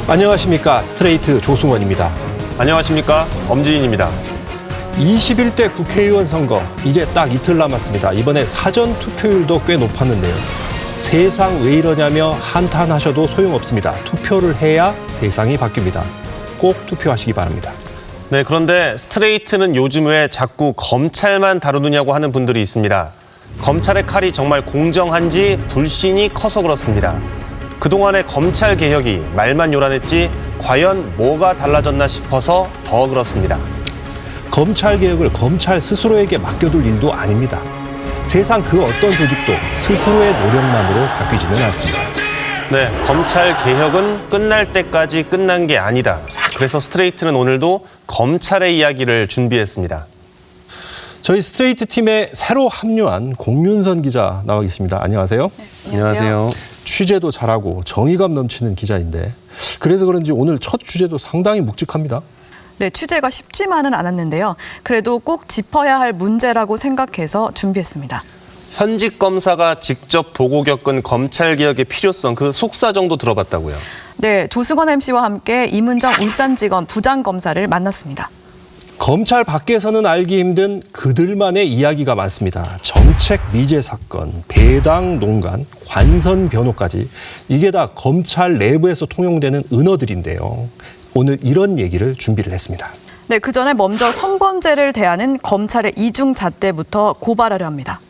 안녕하십니까. 스트레이트 조승원입니다. 안녕하십니까. 엄지인입니다. 21대 국회의원 선거 이제 딱 이틀 남았습니다. 이번에 사전 투표율도 꽤 높았는데요. 세상 왜 이러냐며 한탄하셔도 소용없습니다. 투표를 해야 세상이 바뀝니다. 꼭 투표하시기 바랍니다. 네, 그런데 스트레이트는 요즘 왜 자꾸 검찰만 다루느냐고 하는 분들이 있습니다. 검찰의 칼이 정말 공정한지 불신이 커서 그렇습니다. 그동안의 검찰 개혁이 말만 요란했지 과연 뭐가 달라졌나 싶어서 더 그렇습니다. 검찰 개혁을 검찰 스스로에게 맡겨둘 일도 아닙니다. 세상 그 어떤 조직도 스스로의 노력만으로 바뀌지는 않습니다. 네, 검찰 개혁은 끝날 때까지 끝난 게 아니다. 그래서 스트레이트는 오늘도 검찰의 이야기를 준비했습니다. 저희 스트레이트 팀에 새로 합류한 공윤선 기자 나와 계십니다. 안녕하세요. 네, 안녕하세요. 취재도 잘하고 정의감 넘치는 기자인데 그래서 그런지 오늘 첫 주제도 상당히 묵직합니다. 네, 취재가 쉽지만은 않았는데요. 그래도 꼭 짚어야 할 문제라고 생각해서 준비했습니다. 현직 검사가 직접 보고 겪은 검찰 개혁의 필요성, 그 속사정도 들어봤다고요. 네, 조승원 MC와 함께 이문정 울산지검 부장검사를 만났습니다. 검찰 밖에서는 알기 힘든 그들만의 이야기가 많습니다. 정책 미제 사건, 배당 농간, 관선 변호까지 이게 다 검찰 내부에서 통용되는 은어들인데요. 오늘 이런 얘기를 준비를 했습니다. 네, 그 전에 먼저 성범죄를 대하는 검찰의 이중 잣대부터 고발하려 합니다.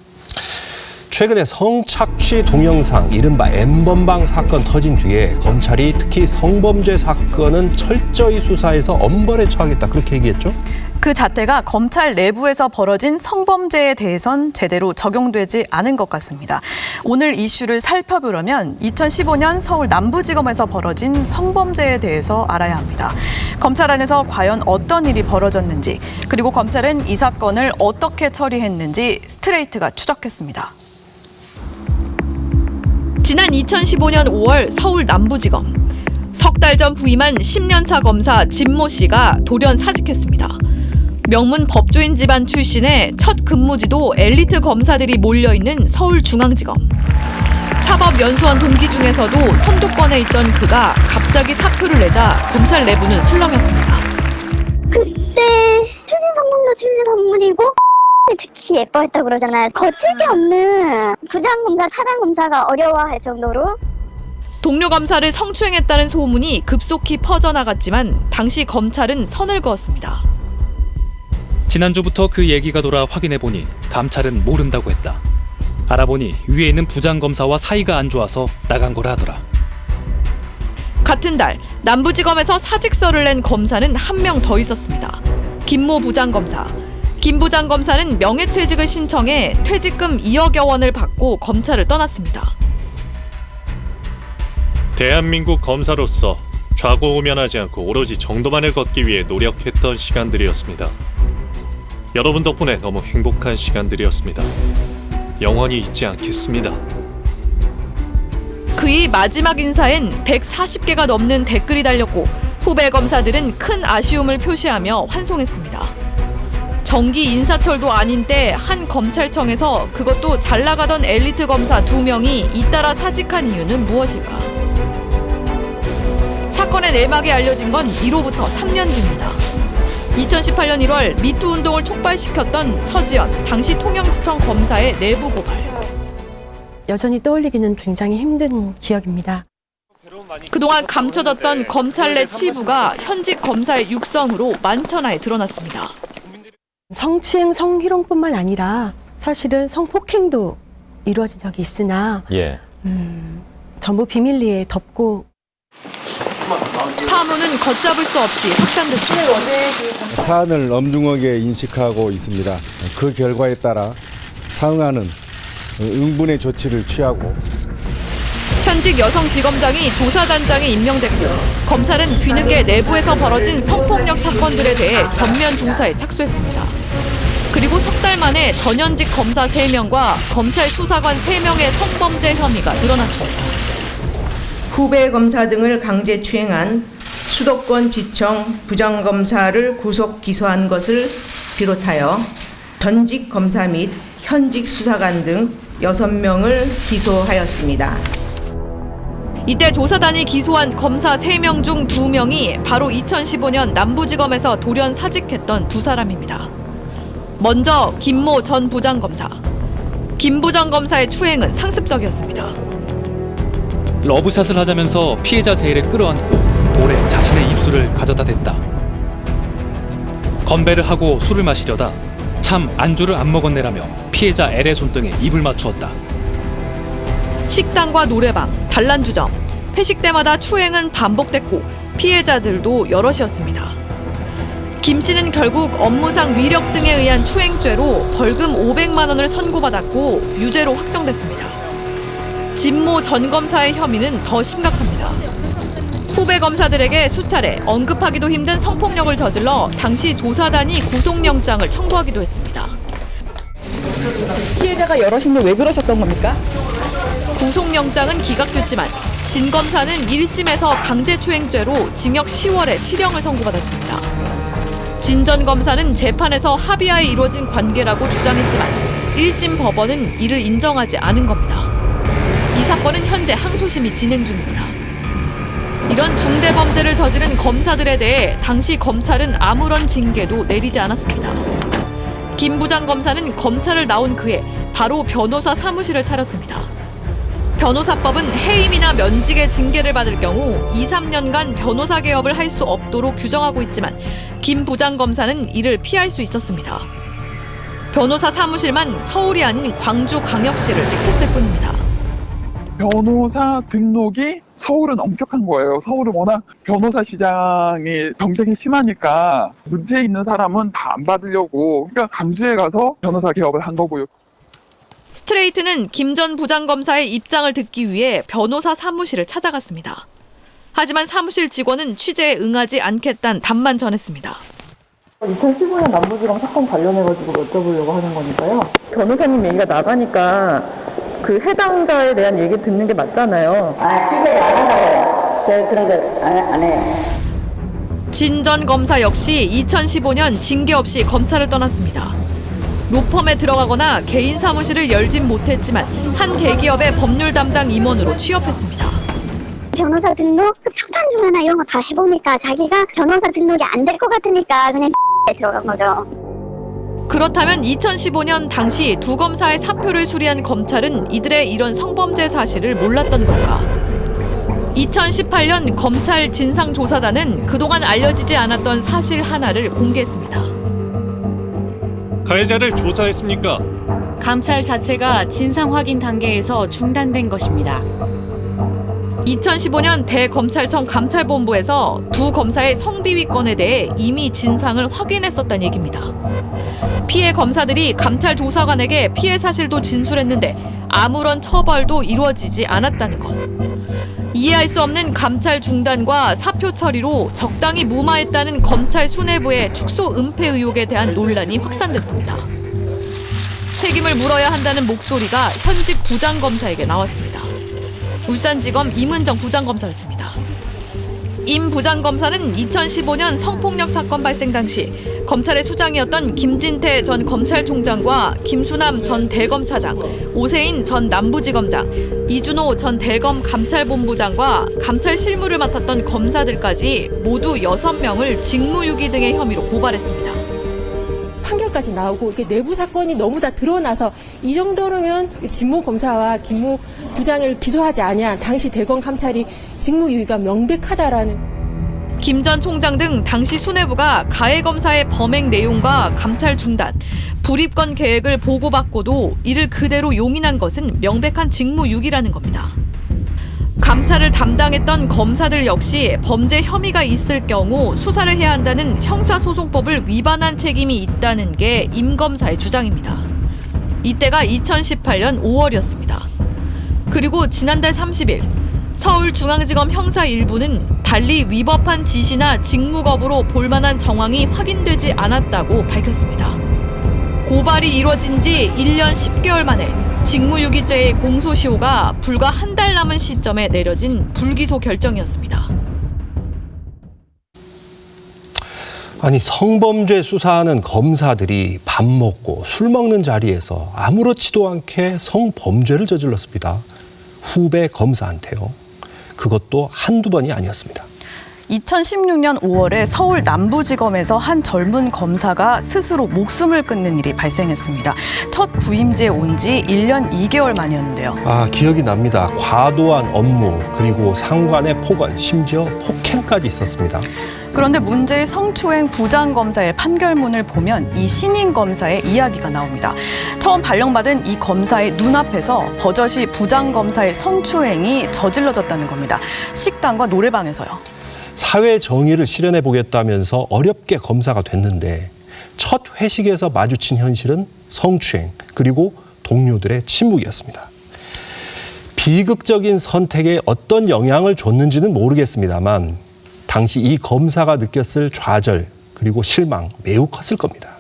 최근에 성착취 동영상, 이른바 N번방 사건 터진 뒤에 검찰이 특히 성범죄 사건은 철저히 수사해서 엄벌에 처하겠다 그렇게 얘기했죠? 그 잣대가 검찰 내부에서 벌어진 성범죄에 대해선 제대로 적용되지 않은 것 같습니다. 오늘 이슈를 살펴보려면 2015년 서울 남부지검에서 벌어진 성범죄에 대해서 알아야 합니다. 검찰 안에서 과연 어떤 일이 벌어졌는지, 그리고 검찰은 이 사건을 어떻게 처리했는지 스트레이트가 추적했습니다. 지난 2015년 5월 서울 남부지검. 석 달 전 부임한 10년차 검사 진모 씨가 돌연 사직했습니다. 명문 법조인 집안 출신의 첫 근무지도 엘리트 검사들이 몰려있는 서울중앙지검. 사법연수원 동기 중에서도 선두권에 있던 그가 갑자기 사표를 내자 검찰 내부는 술렁였습니다. 그때 추진성분도 추진성분이고 특히 예뻐했다고 그러잖아요. 거칠 게 없는 부장검사, 차장검사가 어려워할 정도로. 동료 검사를 성추행했다는 소문이 급속히 퍼져나갔지만 당시 검찰은 선을 그었습니다. 지난주부터 그 얘기가 돌아 확인해보니 감찰은 모른다고 했다. 알아보니 위에 있는 부장검사와 사이가 안 좋아서 나간 거라 하더라. 같은 달 남부지검에서 사직서를 낸 검사는 한 명 더 있었습니다. 김모 부장검사. 김 부장검사는 명예퇴직을 신청해 퇴직금 2억여 원을 받고 검찰을 떠났습니다. 대한민국 검사로서 좌고우면하지 않고 오로지 정도만을 걷기 위해 노력했던 시간들이었습니다. 여러분 덕분에 너무 행복한 시간들이었습니다. 영원히 잊지 않겠습니다. 그의 마지막 인사엔 140개가 넘는 댓글이 달렸고 후배 검사들은 큰 아쉬움을 표시하며 환송했습니다. 정기 인사철도 아닌 때 한 검찰청에서 그것도 잘 나가던 엘리트 검사 2명이 잇따라 사직한 이유는 무엇일까? 사건의 내막이 알려진 건 이로부터 3년 뒤입니다. 2018년 1월 미투 운동을 촉발시켰던 서지연, 당시 통영지청 검사의 내부 고발. 여전히 떠올리기는 굉장히 힘든 기억입니다. 그동안 감춰졌던 검찰 내 치부가 현직 검사의 육성으로 만천하에 드러났습니다. 성추행, 성희롱뿐만 아니라 사실은 성폭행도 이루어진 적이 있으나 전부 비밀리에 덮고 파문은 걷잡을 수 없이 확산됐습니다. 사안을 엄중하게 인식하고 있습니다. 그 결과에 따라 상응하는 응분의 조치를 취하고 현직 여성지검장이 조사단장에 임명됐고 검찰은 뒤늦게 내부에서 벌어진 성폭력 사건들에 대해 전면 조사에 착수했습니다. 그리고 석 달 만에 전현직 검사 3명과 검찰 수사관 3명의 성범죄 혐의가 드러났습니다. 후배 검사 등을 강제 추행한 수도권 지청 부장검사를 구속 기소한 것을 비롯하여 전직 검사 및 현직 수사관 등 6명을 기소하였습니다. 이때 조사단이 기소한 검사 3명 중 2명이 바로 2015년 남부지검에서 돌연 사직했던 두 사람입니다. 먼저 김모 전 부장검사. 김 부장검사의 추행은 상습적이었습니다. 러브샷을 하자면서 피해자 제이를 끌어안고 볼에 자신의 입술을 가져다 댔다. 건배를 하고 술을 마시려다 참 안주를 안 먹었네라며 피해자 L의 손등에 입을 맞추었다. 식당과 노래방, 단란주점, 회식 때마다 추행은 반복됐고 피해자들도 여럿이었습니다. 김 씨는 결국 업무상 위력 등에 의한 추행죄로 벌금 500만 원을 선고받았고 유죄로 확정됐습니다. 진모 전 검사의 혐의는 더 심각합니다. 후배 검사들에게 수차례 언급하기도 힘든 성폭력을 저질러 당시 조사단이 구속영장을 청구하기도 했습니다. 피해자가 여럿인데 왜 그러셨던 겁니까? 구속영장은 기각됐지만 진 검사는 1심에서 강제추행죄로 징역 10월에 실형을 선고받았습니다. 진 전 검사는 재판에서 합의하에 이루어진 관계라고 주장했지만 1심 법원은 이를 인정하지 않은 겁니다. 이 사건은 현재 항소심이 진행 중입니다. 이런 중대 범죄를 저지른 검사들에 대해 당시 검찰은 아무런 징계도 내리지 않았습니다. 김 부장검사는 검찰을 나온 그해 바로 변호사 사무실을 차렸습니다. 변호사법은 해임이나 면직의 징계를 받을 경우 2, 3년간 변호사 개업을 할 수 없도록 규정하고 있지만 김 부장검사는 이를 피할 수 있었습니다. 변호사 사무실만 서울이 아닌 광주광역시를 택했을 뿐입니다. 변호사 등록이 서울은 엄격한 거예요. 서울은 워낙 변호사 시장이 경쟁이 심하니까 문제 있는 사람은 다 안 받으려고 그러니까 광주에 가서 변호사 개업을 한 거고요. 스트레이트는 김 전 부장검사의 입장을 듣기 위해 변호사 사무실을 찾아갔습니다. 하지만 사무실 직원은 취재에 응하지 않겠다는 답만 전했습니다. 2015년 남부지검 사건 관련해가지고 여쭤보려고 하는 거니까요. 변호사님 얘기가 나가니까 그 해당자에 대한 얘기 듣는 게 맞잖아요. 취재를 안 한다고요. 제가 그런 거 안 해요. 진 전 검사 역시 2015년 징계 없이 검찰을 떠났습니다. 로펌에 들어가거나 개인 사무실을 열진 못했지만 한 대기업의 법률 담당 임원으로 취업했습니다. 변호사 등록, 평판 조사나 이런 거 다 해보니까 자기가 변호사 등록이 안 될 것 같으니까 그냥 들어간 거죠. 그렇다면 2015년 당시 두 검사의 사표를 수리한 검찰은 이들의 이런 성범죄 사실을 몰랐던 걸까? 2018년 검찰 진상조사단은 그동안 알려지지 않았던 사실 하나를 공개했습니다. 가해자를 조사했습니까? 감찰 자체가 진상 확인 단계에서 중단된 것입니다. 2015년 대검찰청 감찰본부에서 두 검사의 성비위 건에 대해 이미 진상을 확인했었다는 얘기입니다. 피해 검사들이 감찰 조사관에게 피해 사실도 진술했는데 아무런 처벌도 이루어지지 않았다는 것. 이해할 수 없는 감찰 중단과 사표 처리로 적당히 무마했다는 검찰 수뇌부의 축소 은폐 의혹에 대한 논란이 확산됐습니다. 책임을 물어야 한다는 목소리가 현직 부장검사에게 나왔습니다. 울산지검 임은정 부장검사였습니다. 임 부장검사는 2015년 성폭력 사건 발생 당시 검찰의 수장이었던 김진태 전 검찰총장과 김수남 전 대검차장, 오세인 전 남부지검장, 이준호 전 대검 감찰본부장과 감찰 실무를 맡았던 검사들까지 모두 6명을 직무유기 등의 혐의로 고발했습니다. 판결까지 나오고 이렇게 내부 사건이 너무 다 드러나서 이 정도면 진모 검사와 김모 부장을 기소하지 않냐. 당시 대검 감찰이 직무유기가 명백하다라는. 김 전 총장 등 당시 수뇌부가 가해 검사의 범행 내용과 감찰 중단, 불입건 계획을 보고받고도 이를 그대로 용인한 것은 명백한 직무유기라는 겁니다. 감찰을 담당했던 검사들 역시 범죄 혐의가 있을 경우 수사를 해야 한다는 형사소송법을 위반한 책임이 있다는 게 임 검사의 주장입니다. 이때가 2018년 5월이었습니다. 그리고 지난달 30일 서울중앙지검 형사 1부는 달리 위법한 지시나 직무 거부로 볼만한 정황이 확인되지 않았다고 밝혔습니다. 고발이 이루어진 지 1년 10개월 만에 직무유기죄의 공소시효가 불과 한 달 남은 시점에 내려진 불기소 결정이었습니다. 아니, 성범죄 수사하는 검사들이 밥 먹고 술 먹는 자리에서 아무렇지도 않게 성범죄를 저질렀습니다. 후배 검사한테요. 그것도 한두 번이 아니었습니다. 2016년 5월에 서울 남부지검에서 한 젊은 검사가 스스로 목숨을 끊는 일이 발생했습니다. 첫 부임지에 온 지 1년 2개월 만이었는데요. 기억이 납니다. 과도한 업무, 그리고 상관의 폭언, 심지어 폭행까지 있었습니다. 그런데 문제의 성추행 부장검사의 판결문을 보면 이 신임 검사의 이야기가 나옵니다. 처음 발령받은 이 검사의 눈앞에서 버젓이 부장검사의 성추행이 저질러졌다는 겁니다. 식당과 노래방에서요. 사회 정의를 실현해 보겠다면서 어렵게 검사가 됐는데 첫 회식에서 마주친 현실은 성추행, 그리고 동료들의 침묵이었습니다. 비극적인 선택에 어떤 영향을 줬는지는 모르겠습니다만 당시 이 검사가 느꼈을 좌절, 그리고 실망 매우 컸을 겁니다.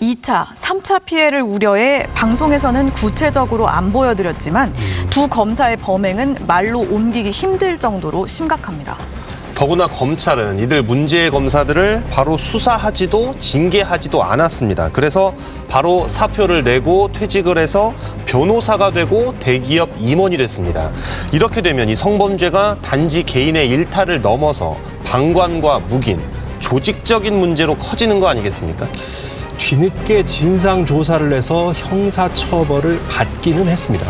2차, 3차 피해를 우려해 방송에서는 구체적으로 안 보여드렸지만 두 검사의 범행은 말로 옮기기 힘들 정도로 심각합니다. 더구나 검찰은 이들 문제의 검사들을 바로 수사하지도 징계하지도 않았습니다. 그래서 바로 사표를 내고 퇴직을 해서 변호사가 되고 대기업 임원이 됐습니다. 이렇게 되면 이 성범죄가 단지 개인의 일탈을 넘어서 방관과 묵인, 조직적인 문제로 커지는 거 아니겠습니까? 뒤늦게 진상조사를 해서 형사처벌을 받기는 했습니다.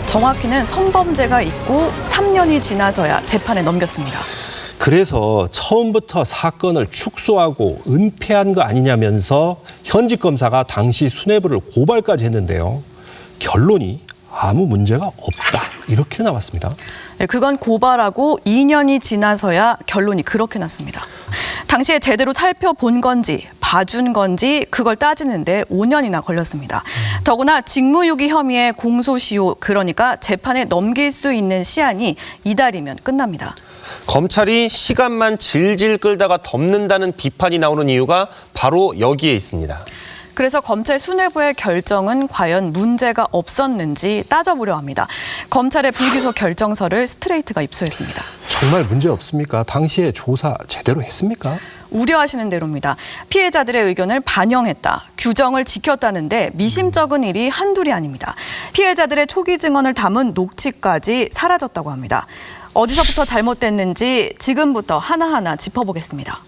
정확히는 성범죄가 있고 3년이 지나서야 재판에 넘겼습니다. 그래서 처음부터 사건을 축소하고 은폐한 거 아니냐면서 현직 검사가 당시 수뇌부를 고발까지 했는데요. 결론이 아무 문제가 없다, 이렇게 나왔습니다. 네, 그건 고발하고 2년이 지나서야 결론이 그렇게 났습니다. 당시에 제대로 살펴본 건지 봐준 건지 그걸 따지는데 5년이나 걸렸습니다. 더구나 직무유기 혐의의 공소시효, 그러니까 재판에 넘길 수 있는 시한이 이달이면 끝납니다. 검찰이 시간만 질질 끌다가 덮는다는 비판이 나오는 이유가 바로 여기에 있습니다. 그래서 검찰 수뇌부의 결정은 과연 문제가 없었는지 따져보려 합니다. 검찰의 불기소 결정서를 스트레이트가 입수했습니다. 정말 문제 없습니까? 당시에 조사 제대로 했습니까? 우려하시는 대로입니다. 피해자들의 의견을 반영했다, 규정을 지켰다는데 미심쩍은 일이 한둘이 아닙니다. 피해자들의 초기 증언을 담은 녹취까지 사라졌다고 합니다. 어디서부터 잘못됐는지 지금부터 하나하나 짚어보겠습니다.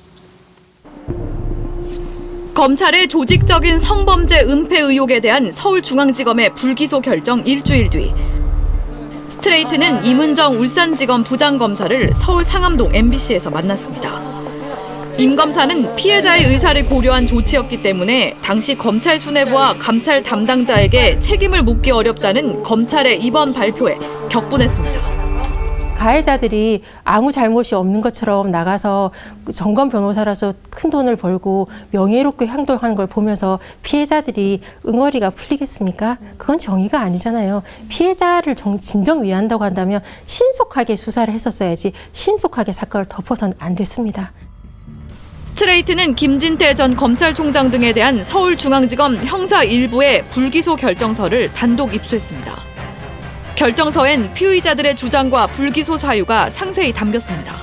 검찰의 조직적인 성범죄 은폐 의혹에 대한 서울중앙지검의 불기소 결정 일주일 뒤, 스트레이트는 임은정 울산지검 부장검사를 서울 상암동 MBC에서 만났습니다. 임 검사는 피해자의 의사를 고려한 조치였기 때문에 당시 검찰 수뇌부와 감찰 담당자에게 책임을 묻기 어렵다는 검찰의 이번 발표에 격분했습니다. 가해자들이 아무 잘못이 없는 것처럼 나가서 전검 변호사라서 큰 돈을 벌고 명예롭게 행동하는 걸 보면서 피해자들이 응어리가 풀리겠습니까? 그건 정의가 아니잖아요. 피해자를 진정 위한다고 한다면 신속하게 수사를 했었어야지 신속하게 사건을 덮어서는 안 됐습니다. 스트레이트는 김진태 전 검찰총장 등에 대한 서울중앙지검 형사 1부의 불기소 결정서를 단독 입수했습니다. 결정서엔 피의자들의 주장과 불기소 사유가 상세히 담겼습니다.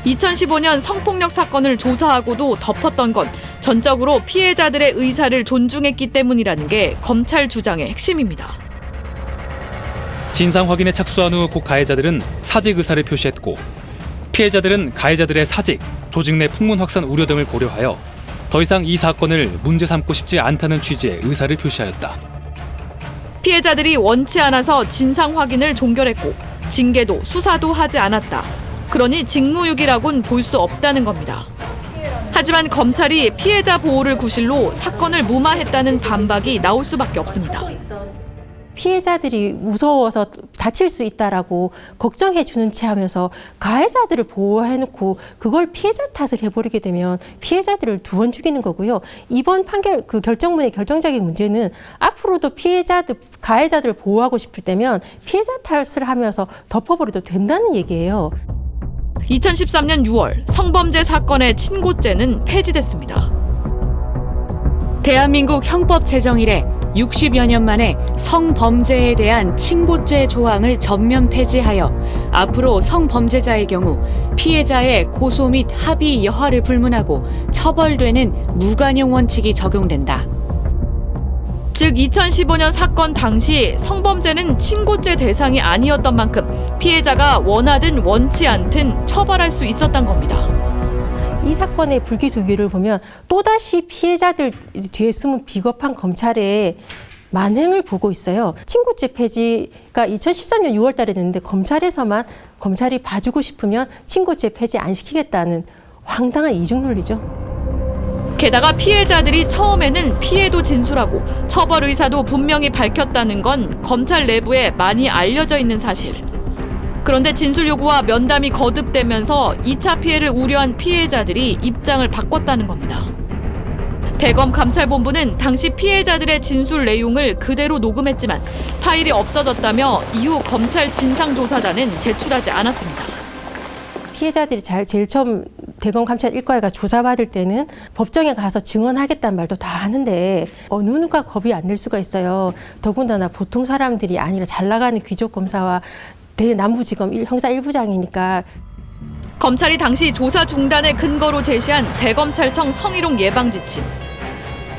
2015년 성폭력 사건을 조사하고도 덮었던 건 전적으로 피해자들의 의사를 존중했기 때문이라는 게 검찰 주장의 핵심입니다. 진상 확인에 착수한 후 고 가해자들은 사직 의사를 표시했고, 피해자들은 가해자들의 사직, 조직 내 풍문 확산 우려 등을 고려하여 더 이상 이 사건을 문제 삼고 싶지 않다는 취지의 의사를 표시하였다. 피해자들이 원치 않아서 진상 확인을 종결했고 징계도 수사도 하지 않았다. 그러니 직무유기라고는 볼 수 없다는 겁니다. 하지만 검찰이 피해자 보호를 구실로 사건을 무마했다는 반박이 나올 수밖에 없습니다. 피해자들이 무서워서 다칠 수 있다라고 걱정해 주는 채 하면서 가해자들을 보호해놓고 그걸 피해자 탓을 해버리게 되면 피해자들을 두 번 죽이는 거고요. 이번 판결 결정문의 결정적인 문제는 앞으로도 가해자들을 보호하고 싶을 때면 피해자 탓을 하면서 덮어버려도 된다는 얘기예요. 2013년 6월 성범죄 사건의 친고죄는 폐지됐습니다. 대한민국 형법 제정 이래 60여 년 만에 성범죄에 대한 친고죄 조항을 전면 폐지하여 앞으로 성범죄자의 경우 피해자의 고소 및 합의 여하를 불문하고 처벌되는 무관용 원칙이 적용된다. 즉 2015년 사건 당시 성범죄는 친고죄 대상이 아니었던 만큼 피해자가 원하든 원치 않든 처벌할 수 있었던 겁니다. 이 사건의 불기소유를 보면 또다시 피해자들 뒤에 숨은 비겁한 검찰의 만행을 보고 있어요. 친고죄 폐지가 2013년 6월 달에 됐는데 검찰에서만 검찰이 봐주고 싶으면 친고죄 폐지 안 시키겠다는 황당한 이중 논리죠. 게다가 피해자들이 처음에는 피해도 진술하고 처벌 의사도 분명히 밝혔다는 건 검찰 내부에 많이 알려져 있는 사실. 그런데 진술 요구와 면담이 거듭되면서 2차 피해를 우려한 피해자들이 입장을 바꿨다는 겁니다. 대검 감찰본부는 당시 피해자들의 진술 내용을 그대로 녹음했지만 파일이 없어졌다며 이후 검찰 진상조사단은 제출하지 않았습니다. 피해자들이 제일 처음 대검 감찰 1과에 가서 조사받을 때는 법정에 가서 증언하겠다는 말도 다 하는데 어느 누가 겁이 안 날 수가 있어요. 더군다나 보통 사람들이 아니라 잘 나가는 귀족 검사와 대남부지검 형사 1부장이니까. 검찰이 당시 조사 중단의 근거로 제시한 대검찰청 성희롱 예방 지침.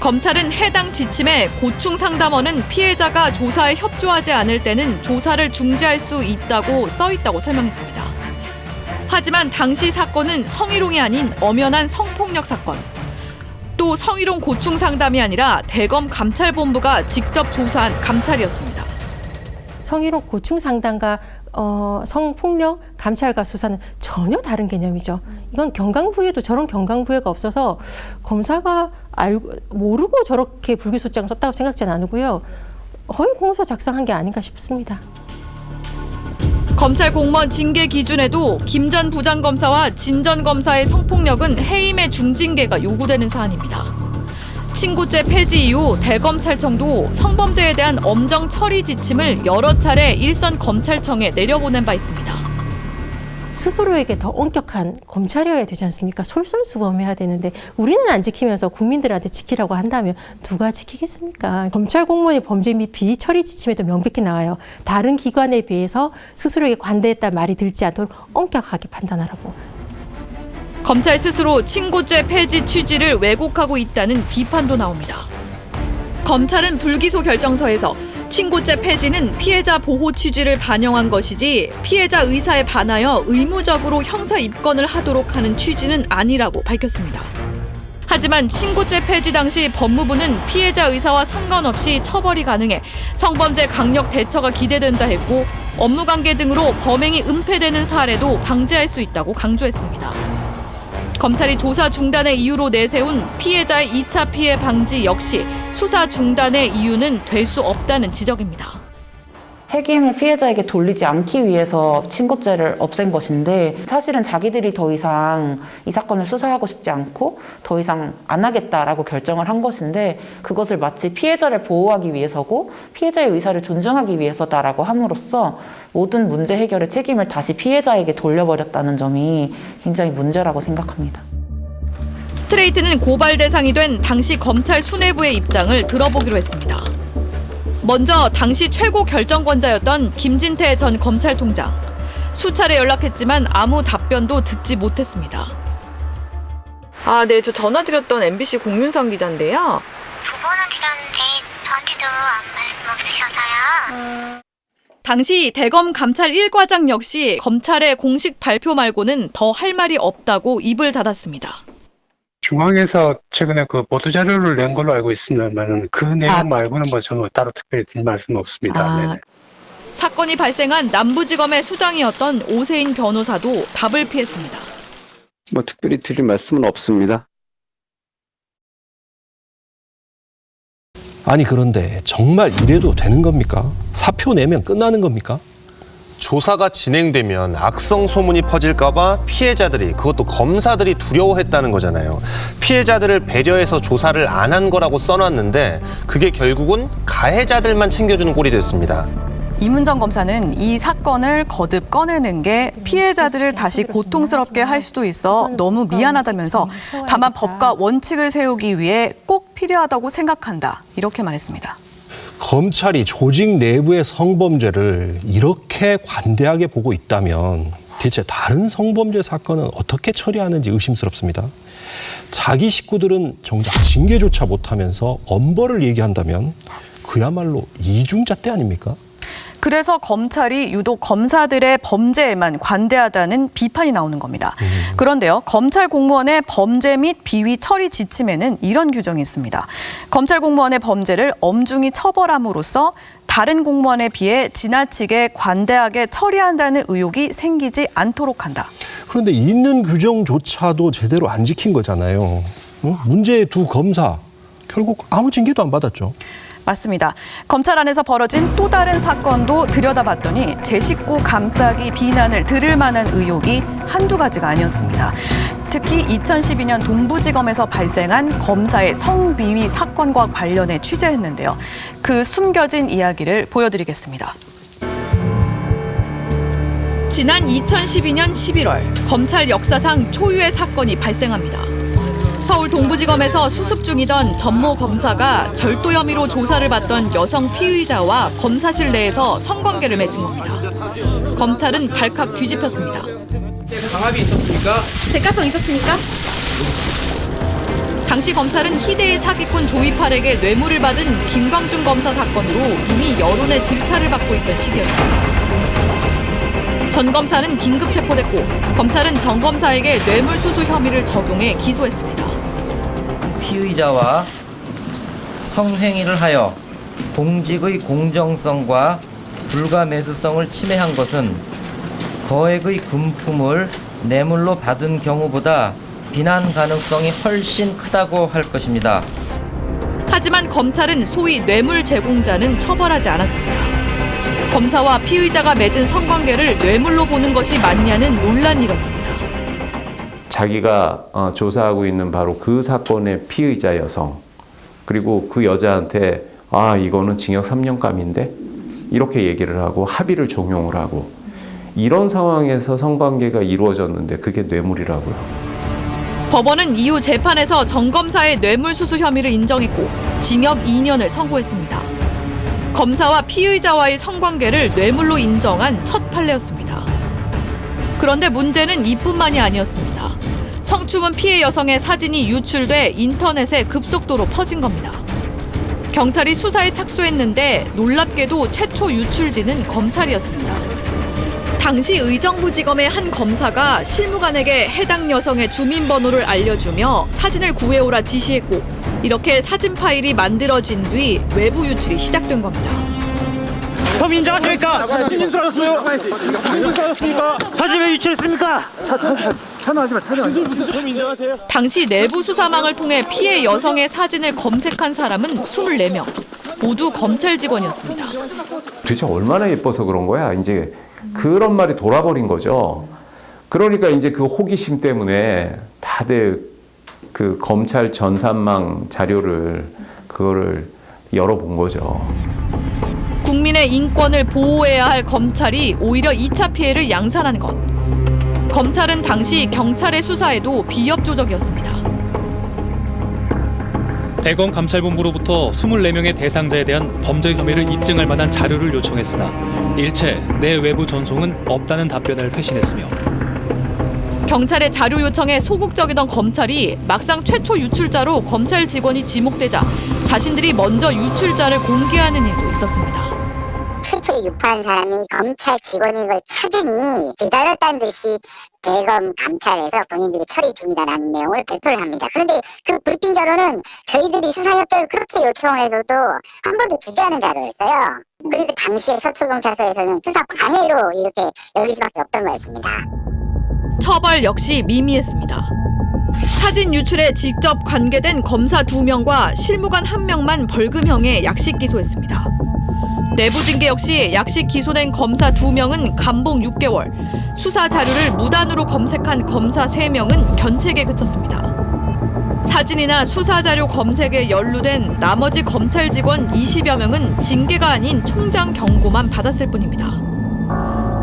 검찰은 해당 지침에 고충 상담원은 피해자가 조사에 협조하지 않을 때는 조사를 중지할 수 있다고 써 있다고 설명했습니다. 하지만 당시 사건은 성희롱이 아닌 엄연한 성폭력 사건. 또 성희롱 고충 상담이 아니라 대검 감찰본부가 직접 조사한 감찰이었습니다. 성희롱 고충 상담과 성폭력 감찰과 수사는 전혀 다른 개념이죠. 이건 경강부에도 저런 경강부회가 없어서 검사가 모르고 저렇게 불기소장 썼다고 생각지는 않고요. 허위 공문서 작성한 게 아닌가 싶습니다. 검찰 공무원 징계 기준에도 김 전 부장검사와 진 전 검사의 성폭력은 해임의 중징계가 요구되는 사안입니다. 친고죄 폐지 이후 대검찰청도 성범죄에 대한 엄정 처리 지침을 여러 차례 일선 검찰청에 내려보낸 바 있습니다. 스스로에게 더 엄격한 검찰이어야 되지 않습니까? 솔선수범해야 되는데 우리는 안 지키면서 국민들한테 지키라고 한다면 누가 지키겠습니까? 검찰 공무원의 범죄 및 비처리 지침에도 명백히 나와요. 다른 기관에 비해서 스스로에게 관대했다는 말이 들지 않도록 엄격하게 판단하라고. 검찰 스스로 친고죄 폐지 취지를 왜곡하고 있다는 비판도 나옵니다. 검찰은 불기소 결정서에서 친고죄 폐지는 피해자 보호 취지를 반영한 것이지 피해자 의사에 반하여 의무적으로 형사 입건을 하도록 하는 취지는 아니라고 밝혔습니다. 하지만 친고죄 폐지 당시 법무부는 피해자 의사와 상관없이 처벌이 가능해 성범죄 강력 대처가 기대된다 했고 업무관계 등으로 범행이 은폐되는 사례도 방지할 수 있다고 강조했습니다. 검찰이 조사 중단의 이유로 내세운 피해자의 2차 피해 방지 역시 수사 중단의 이유는 될 수 없다는 지적입니다. 책임을 피해자에게 돌리지 않기 위해서 친고죄를 없앤 것인데 사실은 자기들이 더 이상 이 사건을 수사하고 싶지 않고 더 이상 안 하겠다라고 결정을 한 것인데 그것을 마치 피해자를 보호하기 위해서고 피해자의 의사를 존중하기 위해서다라고 함으로써 모든 문제 해결의 책임을 다시 피해자에게 돌려버렸다는 점이 굉장히 문제라고 생각합니다. 스트레이트는 고발 대상이 된 당시 검찰 수뇌부의 입장을 들어보기로 했습니다. 먼저 당시 최고 결정권자였던 김진태 전 검찰총장. 수차례 연락했지만 아무 답변도 듣지 못했습니다. 아, 네, 저 전화드렸던 MBC 공윤성 기자인데요. 두 번은 드렸는데 저한테도 아무 말씀 없으셔서요. 당시 대검 감찰 1과장 역시 검찰의 공식 발표 말고는 더 할 말이 없다고 입을 닫았습니다. 중앙에서 최근에 그 보도 자료를 낸 걸로 알고 있습니다만 그 내용 말고는 뭐 저는 따로 특별히 드릴 말씀은 없습니다. 네네. 사건이 발생한 남부지검의 수장이었던 오세인 변호사도 답을 피했습니다. 뭐 특별히 드릴 말씀은 없습니다. 아니 그런데 정말 이래도 되는 겁니까? 사표 내면 끝나는 겁니까? 조사가 진행되면 악성 소문이 퍼질까 봐 피해자들이 그것도 검사들이 두려워했다는 거잖아요. 피해자들을 배려해서 조사를 안 한 거라고 써놨는데 그게 결국은 가해자들만 챙겨주는 꼴이 됐습니다. 이문정 검사는 이 사건을 거듭 꺼내는 게 피해자들을 다시 고통스럽게 할 수도 있어 너무 미안하다면서 다만 법과 원칙을 세우기 위해 꼭 필요하다고 생각한다. 이렇게 말했습니다. 검찰이 조직 내부의 성범죄를 이렇게 관대하게 보고 있다면 대체 다른 성범죄 사건은 어떻게 처리하는지 의심스럽습니다. 자기 식구들은 정작 징계조차 못하면서 엄벌을 얘기한다면 그야말로 이중잣대 아닙니까? 그래서 검찰이 유독 검사들의 범죄에만 관대하다는 비판이 나오는 겁니다. 그런데요, 검찰 공무원의 범죄 및 비위 처리 지침에는 이런 규정이 있습니다. 검찰 공무원의 범죄를 엄중히 처벌함으로써 다른 공무원에 비해 지나치게 관대하게 처리한다는 의혹이 생기지 않도록 한다. 그런데 있는 규정조차도 제대로 안 지킨 거잖아요. 문제의 두 검사 결국 아무 징계도 안 받았죠. 맞습니다. 검찰 안에서 벌어진 또 다른 사건도 들여다봤더니 제 식구 감싸기 비난을 들을 만한 의혹이 한두 가지가 아니었습니다. 특히 2012년 동부지검에서 발생한 검사의 성비위 사건과 관련해 취재했는데요. 그 숨겨진 이야기를 보여드리겠습니다. 지난 2012년 11월 검찰 역사상 초유의 사건이 발생합니다. 서울 동부지검에서 수습 중이던 전모 검사가 절도 혐의로 조사를 받던 여성 피의자와 검사실 내에서 성관계를 맺은 겁니다. 검찰은 발칵 뒤집혔습니다. 강압이 있었습니까? 대가성 있었습니까? 당시 검찰은 희대의 사기꾼 조이팔에게 뇌물을 받은 김광준 검사 사건으로 이미 여론의 질타를 받고 있던 시기였습니다. 전 검사는 긴급 체포됐고 검찰은 전 검사에게 뇌물수수 혐의를 적용해 기소했습니다. 피의자와 성행위를 하여 공직의 공정성과 불가매수성을 침해한 것은 거액의 금품을 뇌물로 받은 경우보다 비난 가능성이 훨씬 크다고 할 것입니다. 하지만 검찰은 소위 뇌물 제공자는 처벌하지 않았습니다. 검사와 피의자가 맺은 성관계를 뇌물로 보는 것이 맞냐는 논란이 일었습니다. 자기가 조사하고 있는 바로 그 사건의 피의자 여성, 그리고 그 여자한테 이거는 징역 3년감인데 이렇게 얘기를 하고 합의를 종용을 하고 이런 상황에서 성관계가 이루어졌는데 그게 뇌물이라고요. 법원은 이후 재판에서 전 검사의 뇌물수수 혐의를 인정했고 징역 2년을 선고했습니다. 검사와 피의자와의 성관계를 뇌물로 인정한 첫 판례였습니다. 그런데 문제는 이뿐만이 아니었습니다. 성추문 피해 여성의 사진이 유출돼 인터넷에 급속도로 퍼진 겁니다. 경찰이 수사에 착수했는데 놀랍게도 최초 유출지는 검찰이었습니다. 당시 의정부지검의 한 검사가 실무관에게 해당 여성의 주민번호를 알려주며 사진을 구해오라 지시했고 이렇게 사진 파일이 만들어진 뒤 외부 유출이 시작된 겁니다. 혐의 인정하십니까? 사진 인정하셨어요? 인정하셨습니까? 사진 왜 유출했습니까? 촬영하지 마, 혐의 인정하세요? 당시 내부 수사망을 통해 피해 여성의 사진을 검색한 사람은 24명. 모두 검찰 직원이었습니다. 도대체 얼마나 예뻐서 그런 거야? 이제 그런 말이 돌아버린 거죠. 그러니까 이제 그 호기심 때문에 다들 그 검찰 전산망 자료를 그거를 열어본 거죠. 국민의 인권을 보호해야 할 검찰이 오히려 2차 피해를 양산한 것. 검찰은 당시 경찰의 수사에도 비협조적이었습니다. 대검 감찰본부로부터 24명의 대상자에 대한 범죄 혐의를 입증할 만한 자료를 요청했으나 일체 내 외부 전송은 없다는 답변을 회신했으며 경찰의 자료 요청에 소극적이던 검찰이 막상 최초 유출자로 검찰 직원이 지목되자 자신들이 먼저 유출자를 공개하는 일도 있었습니다. 최초에 유포한 사람이 검찰 직원인 걸 찾으니 기다렸다는 듯이 대검 감찰에서 본인들이 처리 중이다라는 내용을 배포를 합니다. 그런데 그 불빛 자료는 저희들이 수사 협조를 그렇게 요청을 해서도 한 번도 주지 않은 자료였어요. 그리고 당시에 서초경찰서에서는 수사 방해로 이렇게 열릴 수밖에 없던 거였습니다. 처벌 역시 미미했습니다. 사진 유출에 직접 관계된 검사 2명과 실무관 1명만 벌금형에 약식 기소했습니다. 내부 징계 역시 약식 기소된 검사 2명은 감봉 6개월, 수사 자료를 무단으로 검색한 검사 3명은 견책에 그쳤습니다. 사진이나 수사 자료 검색에 연루된 나머지 검찰 직원 20여 명은 징계가 아닌 총장 경고만 받았을 뿐입니다.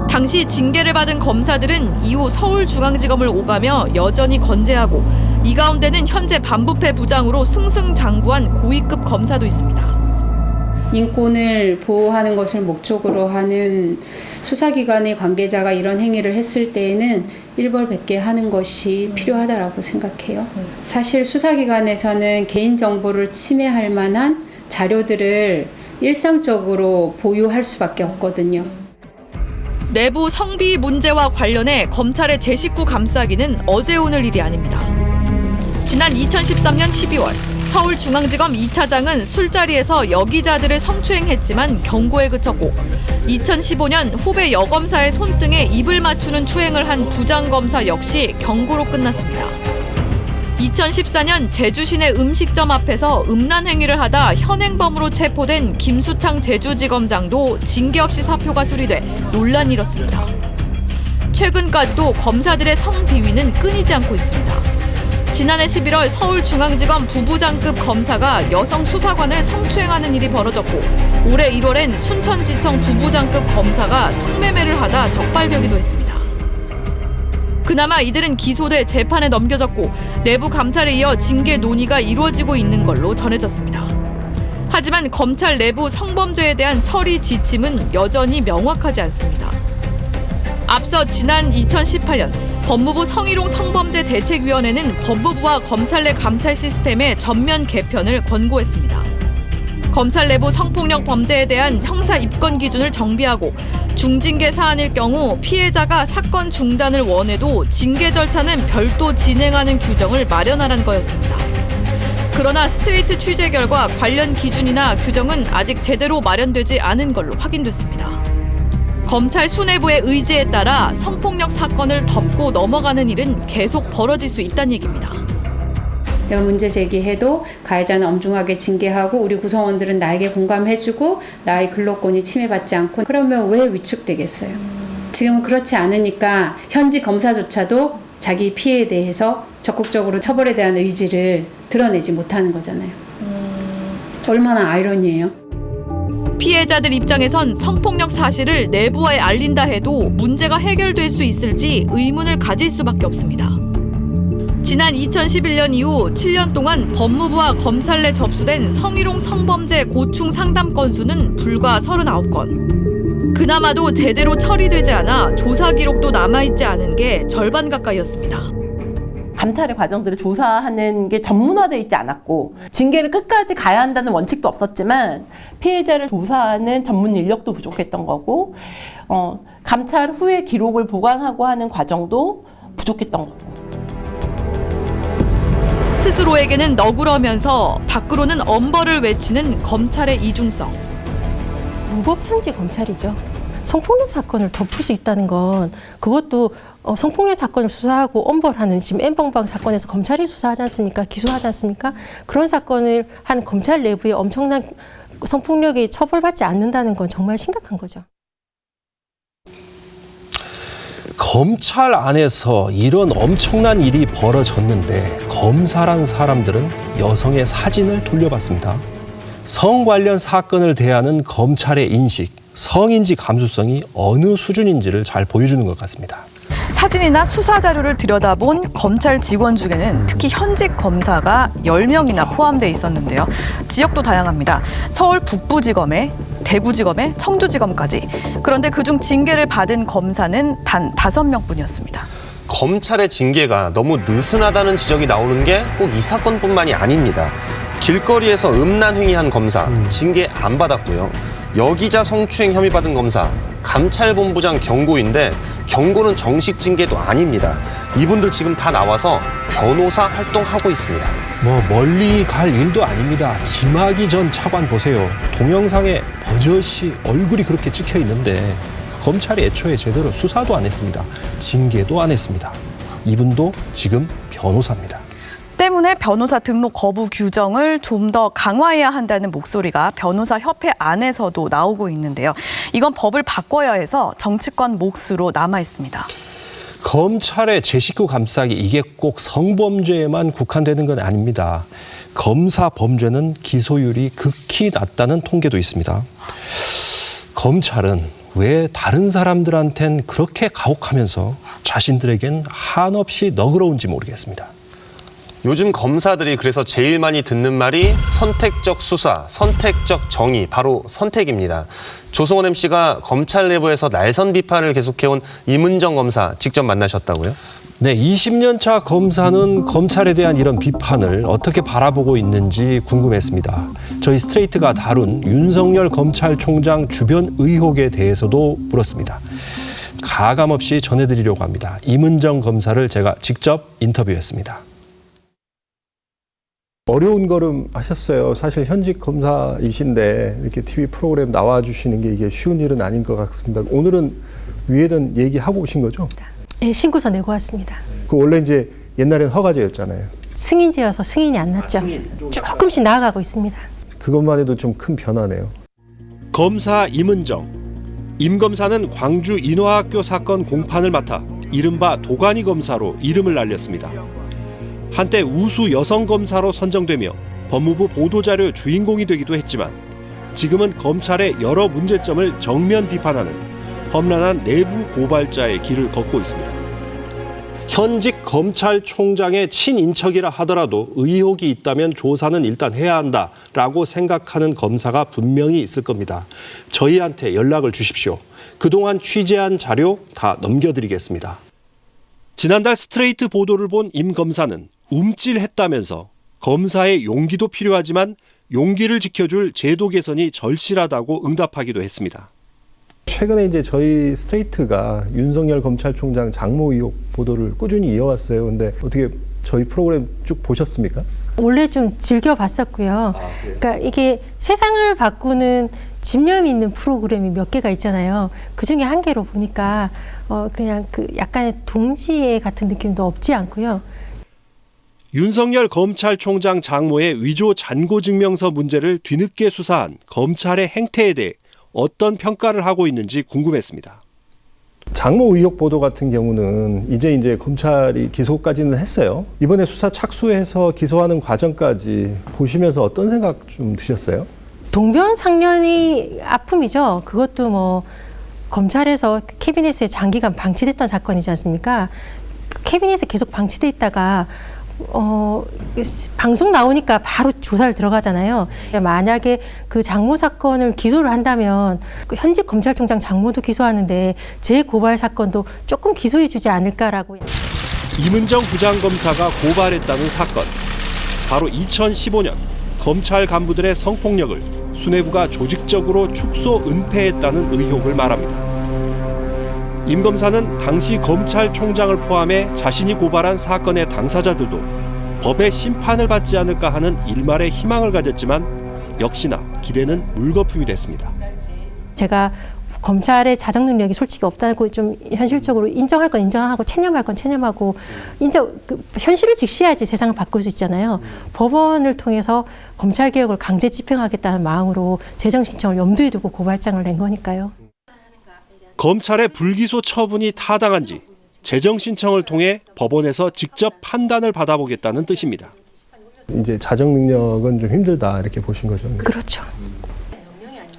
당시 징계를 받은 검사들은 이후 서울중앙지검을 오가며 여전히 건재하고 이 가운데는 현재 반부패 부장으로 승승장구한 고위급 검사도 있습니다. 인권을 보호하는 것을 목적으로 하는 수사기관의 관계자가 이런 행위를 했을 때에는 일벌백계 하는 것이 필요하다고 생각해요. 사실 수사기관에서는 개인정보를 침해할 만한 자료들을 일상적으로 보유할 수밖에 없거든요. 내부 성비 문제와 관련해 검찰의 제 식구 감싸기는 어제 오늘 일이 아닙니다. 지난 2013년 12월 서울중앙지검 2차장은 술자리에서 여기자들을 성추행했지만 경고에 그쳤고 2015년 후배 여검사의 손등에 입을 맞추는 추행을 한 부장검사 역시 경고로 끝났습니다. 2014년 제주시내 음식점 앞에서 음란 행위를 하다 현행범으로 체포된 김수창 제주지검장도 징계 없이 사표가 수리돼 논란이 일었습니다. 최근까지도 검사들의 성비위는 끊이지 않고 있습니다. 지난해 11월 서울중앙지검 부부장급 검사가 여성 수사관을 성추행하는 일이 벌어졌고 올해 1월엔 순천지청 부부장급 검사가 성매매를 하다 적발되기도 했습니다. 그나마 이들은 기소돼 재판에 넘겨졌고 내부 감찰에 이어 징계 논의가 이루어지고 있는 걸로 전해졌습니다. 하지만 검찰 내부 성범죄에 대한 처리 지침은 여전히 명확하지 않습니다. 앞서 지난 2018년 법무부 성희롱 성범죄 대책위원회는 법무부와 검찰 내 감찰 시스템의 전면 개편을 권고했습니다. 검찰 내부 성폭력 범죄에 대한 형사 입건 기준을 정비하고 중징계 사안일 경우 피해자가 사건 중단을 원해도 징계 절차는 별도 진행하는 규정을 마련하라는 거였습니다. 그러나 스트레이트 취재 결과 관련 기준이나 규정은 아직 제대로 마련되지 않은 걸로 확인됐습니다. 검찰 수뇌부의 의지에 따라 성폭력 사건을 덮고 넘어가는 일은 계속 벌어질 수 있다는 얘기입니다. 내가 문제 제기해도 가해자는 엄중하게 징계하고 우리 구성원들은 나에게 공감해주고 나의 근로권이 침해받지 않고 그러면 왜 위축되겠어요? 지금은 그렇지 않으니까 현직 검사조차도 자기 피해에 대해서 적극적으로 처벌에 대한 의지를 드러내지 못하는 거잖아요. 얼마나 아이러니해요? 피해자들 입장에선 성폭력 사실을 내부에 알린다 해도 문제가 해결될 수 있을지 의문을 가질 수밖에 없습니다. 지난 2011년 이후 7년 동안 법무부와 검찰 내 접수된 성희롱 성범죄 고충 상담 건수는 불과 39건. 그나마도 제대로 처리되지 않아 조사 기록도 남아있지 않은 게 절반 가까이였습니다. 감찰의 과정들을 조사하는 게 전문화되어 있지 않았고 징계를 끝까지 가야 한다는 원칙도 없었지만 피해자를 조사하는 전문 인력도 부족했던 거고 감찰 후에 기록을 보관하고 하는 과정도 부족했던 거고. 스스로에게는 너그러면서 밖으로는 엄벌을 외치는 검찰의 이중성. 무법천지 검찰이죠. 성폭력 사건을 덮을 수 있다는 건 그것도 성폭력 사건을 수사하고 엄벌하는 지금 N번방 사건에서 검찰이 수사하지 않습니까? 기소하지 않습니까? 그런 사건을 한 검찰 내부에 엄청난 성폭력이 처벌받지 않는다는 건 정말 심각한 거죠. 검찰 안에서 이런 엄청난 일이 벌어졌는데 검사란 사람들은 여성의 사진을 돌려봤습니다. 성 관련 사건을 대하는 검찰의 인식, 성인지 감수성이 어느 수준인지를 잘 보여주는 것 같습니다. 사진이나 수사 자료를 들여다본 검찰 직원 중에는 특히 현직 검사가 10명이나 포함되어 있었는데요. 지역도 다양합니다. 서울 북부지검에 대구지검에 청주지검까지. 그런데 그중 징계를 받은 검사는 단 5명뿐이었습니다. 검찰의 징계가 너무 느슨하다는 지적이 나오는 게 꼭 이 사건뿐만이 아닙니다. 길거리에서 음란 행위한 검사 징계 안 받았고요. 여기자 성추행 혐의 받은 검사 감찰본부장 경고인데 경고는 정식 징계도 아닙니다. 이분들 지금 다 나와서 변호사 활동하고 있습니다. 멀리 갈 일도 아닙니다. 김학의 전 차관 보세요. 동영상에 버젓이 얼굴이 그렇게 찍혀 있는데 검찰이 애초에 제대로 수사도 안 했습니다. 징계도 안 했습니다. 이분도 지금 변호사입니다. 때문에 변호사 등록 거부 규정을 좀 더 강화해야 한다는 목소리가 변호사 협회 안에서도 나오고 있는데요. 이건 법을 바꿔야 해서 정치권 몫으로 남아 있습니다. 검찰의 제 식구 감싸기 이게 꼭 성범죄에만 국한되는 건 아닙니다. 검사 범죄는 기소율이 극히 낮다는 통계도 있습니다. 검찰은 왜 다른 사람들한텐 그렇게 가혹하면서 자신들에겐 한없이 너그러운지 모르겠습니다. 요즘 검사들이 그래서 제일 많이 듣는 말이 선택적 수사, 선택적 정의, 바로 선택입니다. 조성원 MC가 검찰 내부에서 날선 비판을 계속해온 임은정 검사 직접 만나셨다고요? 네, 20년 차 검사는 검찰에 대한 이런 비판을 어떻게 바라보고 있는지 궁금했습니다. 저희 스트레이트가 다룬 윤석열 검찰총장 주변 의혹에 대해서도 물었습니다. 가감없이 전해드리려고 합니다. 임은정 검사를 제가 직접 인터뷰했습니다. 어려운 걸음 하셨어요. 사실 현직 검사이신데 이렇게 TV 프로그램 나와주시는 게 이게 쉬운 일은 아닌 것 같습니다. 오늘은 위에든 얘기하고 오신 거죠? 네, 신고서 내고 왔습니다. 그 원래 이제 옛날엔 허가제였잖아요. 승인제여서 승인이 안 났죠. 조금씩 나아가고 있습니다. 그것만 해도 좀 큰 변화네요. 검사 임은정. 임 검사는 광주 인화학교 사건 공판을 맡아 이른바 도가니 검사로 이름을 날렸습니다. 한때 우수 여성 검사로 선정되며 법무부 보도자료 주인공이 되기도 했지만 지금은 검찰의 여러 문제점을 정면 비판하는 험난한 내부 고발자의 길을 걷고 있습니다. 현직 검찰총장의 친인척이라 하더라도 의혹이 있다면 조사는 일단 해야 한다라고 생각하는 검사가 분명히 있을 겁니다. 저희한테 연락을 주십시오. 그동안 취재한 자료 다 넘겨드리겠습니다. 지난달 스트레이트 보도를 본 임 검사는 움찔했다면서 검사의 용기도 필요하지만 용기를 지켜줄 제도 개선이 절실하다고 응답하기도 했습니다. 최근에 이제 저희 스트레이트가 윤석열 검찰총장 장모 의혹 보도를 꾸준히 이어왔어요. 근데 어떻게 저희 프로그램 쭉 보셨습니까? 원래 좀 즐겨봤었고요. 그러니까 이게 세상을 바꾸는 집념이 있는 프로그램이 몇 개가 있잖아요. 그 중에 한 개로 보니까 그냥 그 약간의 동지애 같은 느낌도 없지 않고요. 윤석열 검찰총장 장모의 위조 잔고증명서 문제를 뒤늦게 수사한 검찰의 행태에 대해 어떤 평가를 하고 있는지 궁금했습니다. 장모 의혹 보도 같은 경우는 이제 검찰이 기소까지는 했어요. 이번에 수사 착수해서 기소하는 과정까지 보시면서 어떤 생각 좀 드셨어요? 동병상련이 아픔이죠. 그것도 뭐 검찰에서 캐비넷에 장기간 방치됐던 사건이지 않습니까? 캐비넷에 계속 방치돼 있다가 방송 나오니까 바로 조사를 들어가잖아요. 만약에 그 장모 사건을 기소를 한다면 그 현직 검찰총장 장모도 기소하는데 재고발 사건도 조금 기소해주지 않을까라고. 임은정 부장검사가 고발했다는 사건. 바로 2015년 검찰 간부들의 성폭력을 수뇌부가 조직적으로 축소 은폐했다는 의혹을 말합니다. 임 검사는 당시 검찰총장을 포함해 자신이 고발한 사건의 당사자들도 법의 심판을 받지 않을까 하는 일말의 희망을 가졌지만 역시나 기대는 물거품이 됐습니다. 제가 검찰의 자정 능력이 솔직히 없다고 좀 현실적으로 인정할 건 인정하고 체념할 건 체념하고 현실을 직시해야지 세상을 바꿀 수 있잖아요. 법원을 통해서 검찰개혁을 강제 집행하겠다는 마음으로 재정 신청을 염두에 두고 고발장을 낸 거니까요. 검찰의 불기소 처분이 타당한지 재정 신청을 통해 법원에서 직접 판단을 받아보겠다는 뜻입니다. 이제 자정 능력은 좀 힘들다 이렇게 보신 거죠? 그렇죠.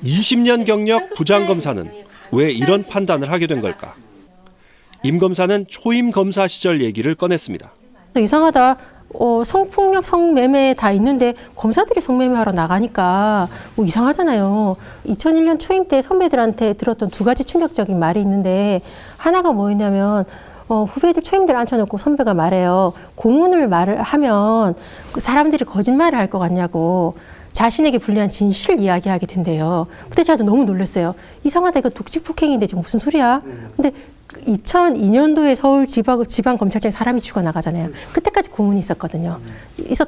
20년 경력 부장검사는 왜 이런 판단을 하게 된 걸까? 임 검사는 초임 검사 시절 얘기를 꺼냈습니다. 이상하다. 성폭력, 성매매 다 있는데 검사들이 성매매하러 나가니까 이상하잖아요. 2001년 초임 때 선배들한테 들었던 두 가지 충격적인 말이 있는데 하나가 뭐였냐면 후배들 초임들 앉혀놓고 선배가 말해요. 고문을 말을 하면 사람들이 거짓말을 할 것 같냐고 자신에게 불리한 진실을 이야기하게 된대요. 그때 제가 너무 놀랐어요. 이상하다. 이거 독직폭행인데 지금 무슨 소리야? 근데 2002년도에 서울 지방검찰청에 사람이 죽어나가잖아요. 그때까지 고문이 있었던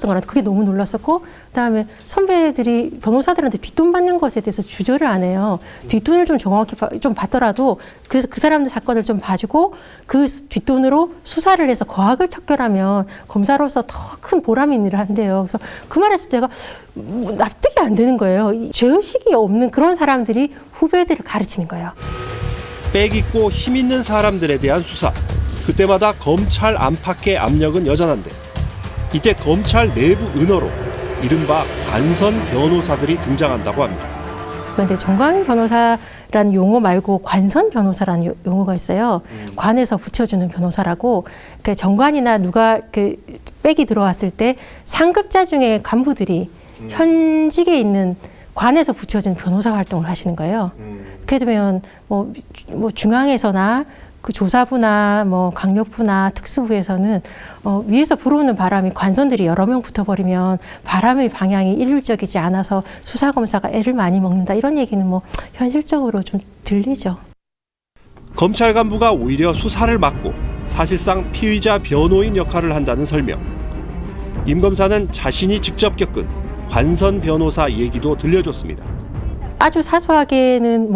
거라 그게 너무 놀랐었고 그다음에 선배들이 변호사들한테 뒷돈 받는 것에 대해서 주저를 안 해요. 뒷돈을 좀 정확히 좀 받더라도 그 사람들 사건을 좀 봐주고 그 뒷돈으로 수사를 해서 거악을 척결하면 검사로서 더 큰 보람 있는 일을 한대요. 그래서 그 말에서 내가 납득이 안 되는 거예요. 죄의식이 없는 그런 사람들이 후배들을 가르치는 거예요. 빽 있고 힘 있는 사람들에 대한 수사. 그때마다 검찰 안팎의 압력은 여전한데 이때 검찰 내부 은어로 이른바 관선 변호사들이 등장한다고 합니다. 그런데 정관 변호사라는 용어 말고 관선 변호사라는 용어가 있어요. 관에서 붙여주는 변호사라고. 그 정관이나 누가 그 빽이 들어왔을 때 상급자 중에 간부들이 현직에 있는 관에서 붙여준 변호사 활동을 하시는 거예요. 그렇게 되면 뭐 중앙에서나 그 조사부나 뭐 강력부나 특수부에서는 위에서 불어오는 바람이 관선들이 여러 명 붙어버리면 바람의 방향이 일률적이지 않아서 수사 검사가 애를 많이 먹는다 이런 얘기는 뭐 현실적으로 좀 들리죠. 검찰 간부가 오히려 수사를 막고 사실상 피의자 변호인 역할을 한다는 설명. 임 검사는 자신이 직접 겪은 관선 변호사 얘기도 들려줬습니다. 아주 사소하게는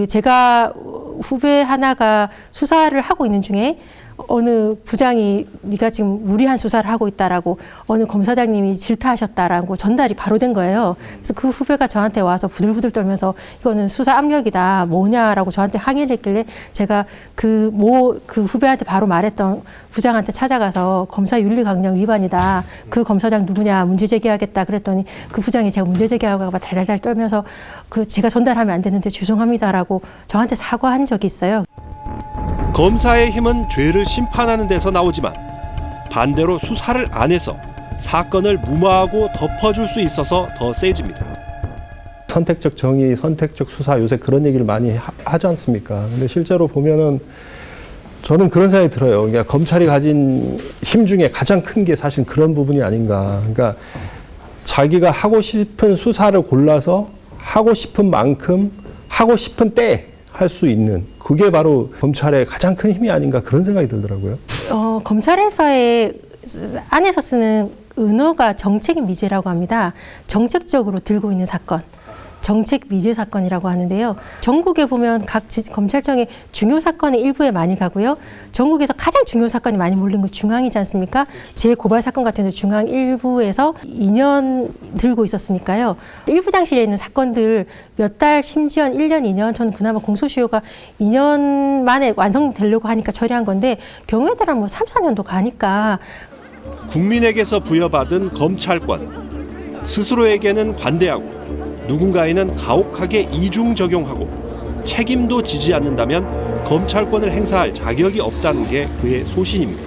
제가 후배 하나가 수사를 하고 있는 중에 어느 부장이 네가 지금 무리한 수사를 하고 있다라고 어느 검사장님이 질타하셨다라고 전달이 바로 된 거예요. 그래서 그 후배가 저한테 와서 부들부들 떨면서 이거는 수사 압력이다 뭐냐라고 저한테 항의를 했길래 제가 그 후배한테 바로 말했던 부장한테 찾아가서 검사 윤리 강령 위반이다. 그 검사장 누구냐 문제 제기하겠다 그랬더니 그 부장이 제가 문제 제기하고 달달달 떨면서 제가 전달하면 안 되는데 죄송합니다라고 저한테 사과한 적이 있어요. 검사의 힘은 죄를 심판하는 데서 나오지만 반대로 수사를 안 해서 사건을 무마하고 덮어줄 수 있어서 더 세집니다. 선택적 정의, 선택적 수사 요새 그런 얘기를 많이 하지 않습니까? 근데 실제로 보면은 저는 그런 생각이 들어요. 그러니까 검찰이 가진 힘 중에 가장 큰 게 사실 그런 부분이 아닌가. 그러니까 자기가 하고 싶은 수사를 골라서 하고 싶은 만큼 하고 싶은 때 할 수 있는 그게 바로 검찰의 가장 큰 힘이 아닌가 그런 생각이 들더라고요. 검찰에서의 안에서 쓰는 은어가 정책 미제라고 합니다. 정책적으로 들고 있는 사건. 정책 미제 사건이라고 하는데요. 전국에 보면 각 검찰청의 중요 사건의 일부에 많이 가고요. 전국에서 가장 중요 사건이 많이 몰린 건 중앙이지 않습니까? 재고발 사건 같은 경우 중앙 일부에서 2년 들고 있었으니까요. 일부장실에 있는 사건들 몇 달, 심지어 1년, 2년, 저는 그나마 공소시효가 2년 만에 완성되려고 하니까 처리한 건데 경우에 따라 3, 4년도 가니까. 국민에게서 부여받은 검찰권, 스스로에게는 관대하고 누군가에는 가혹하게 이중 적용하고 책임도 지지 않는다면 검찰권을 행사할 자격이 없다는 게 그의 소신입니다.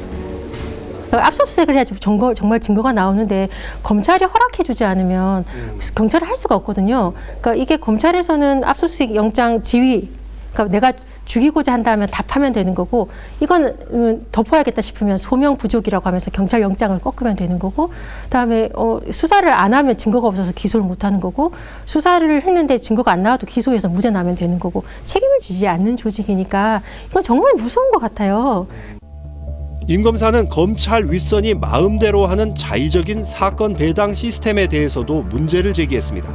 압수수색을 해야지 정말 증거가 나오는데 검찰이 허락해주지 않으면 경찰을 할 수가 없거든요. 그러니까 이게 검찰에서는 압수수색 영장 지휘, 그러니까 내가 죽이고자 한다면 답하면 되는 거고 이건 덮어야겠다 싶으면 소명 부족이라고 하면서 경찰 영장을 꺾으면 되는 거고 그다음에 수사를 안 하면 증거가 없어서 기소를 못 하는 거고 수사를 했는데 증거가 안 나와도 기소해서 무죄 나면 되는 거고 책임을 지지 않는 조직이니까 이건 정말 무서운 것 같아요. 임 검사는 검찰 윗선이 마음대로 하는 자의적인 사건 배당 시스템에 대해서도 문제를 제기했습니다.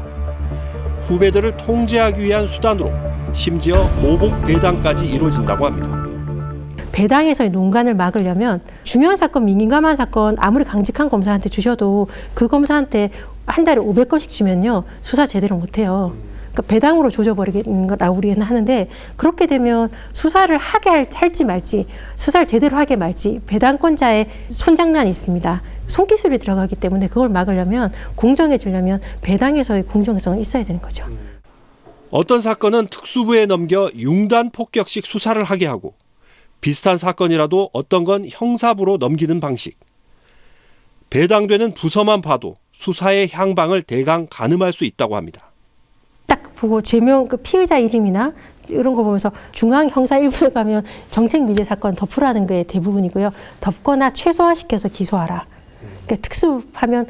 후배들을 통제하기 위한 수단으로 심지어 보복 배당까지 이루어진다고 합니다. 배당에서의 논간을 막으려면 중요한 사건, 민감한 사건 아무리 강직한 검사한테 주셔도 그 검사한테 한 달에 500건씩 주면요. 수사 제대로 못해요. 그러니까 배당으로 조져버리는 거라고 우리는 하는데 그렇게 되면 수사를 하게 할지 말지 수사를 제대로 하게 말지 배당권자의 손장난이 있습니다. 손기술이 들어가기 때문에 그걸 막으려면 공정해지려면 배당에서의 공정성은 있어야 되는 거죠. 어떤 사건은 특수부에 넘겨 융단 폭격식 수사를 하게 하고 비슷한 사건이라도 어떤 건 형사부로 넘기는 방식. 배당되는 부서만 봐도 수사의 향방을 대강 가늠할 수 있다고 합니다. 딱 보고 제명 피의자 이름이나 이런 거 보면서 중앙 형사 일부에 가면 정책 미제 사건 덮으라는 게 대부분이고요. 덮거나 최소화시켜서 기소하라. 그러니까 특수하면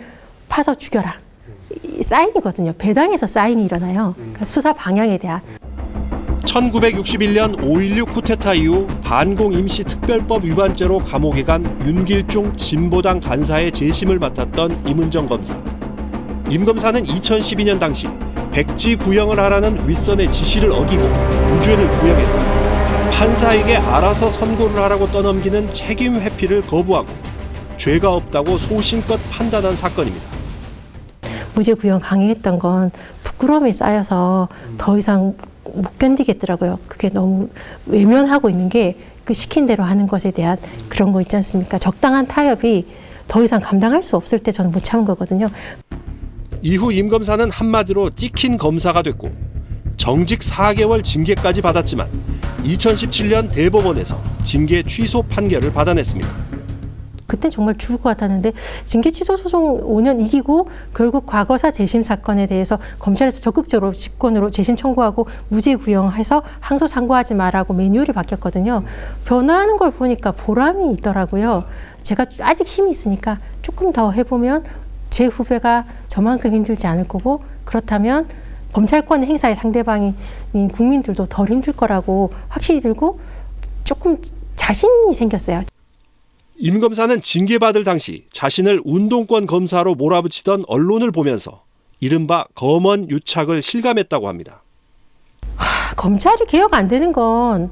파서 죽여라. 사인이거든요. 배당에서 사인이 일어나요. 그러니까 수사 방향에 대한. 1961년 5.16 쿠데타 이후 반공 임시특별법 위반죄로 감옥에 간 윤길중 진보당 간사의 재심을 맡았던 임은정 검사. 임 검사는 2012년 당시 백지 구형을 하라는 윗선의 지시를 어기고 무죄를 구형했습니다. 판사에게 알아서 선고를 하라고 떠넘기는 책임 회피를 거부하고 죄가 없다고 소신껏 판단한 사건입니다. 무죄 구형 강행했던 건 부끄러움이 쌓여서 더 이상 못 견디겠더라고요. 그게 너무 외면하고 있는 게 그 시킨 대로 하는 것에 대한 그런 거 있지 않습니까? 적당한 타협이 더 이상 감당할 수 없을 때 저는 못 참은 거거든요. 이후 임 검사는 한마디로 찍힌 검사가 됐고 정직 4개월 징계까지 받았지만 2017년 대법원에서 징계 취소 판결을 받아냈습니다. 그때 정말 죽을 것 같았는데 징계 취소 소송 5년 이기고 결국 과거사 재심 사건에 대해서 검찰에서 적극적으로 직권으로 재심 청구하고 무죄 구형해서 항소 상고하지 말라고 매뉴얼이 바뀌었거든요. 변화하는 걸 보니까 보람이 있더라고요. 제가 아직 힘이 있으니까 조금 더 해보면 제 후배가 저만큼 힘들지 않을 거고, 그렇다면 검찰권 행사의 상대방인 국민들도 덜 힘들 거라고 확실히 들고 조금 자신이 생겼어요. 임 검사는 징계받을 당시 자신을 운동권 검사로 몰아붙이던 언론을 보면서 이른바 검언 유착을 실감했다고 합니다. 검찰이 개혁 안 되는 건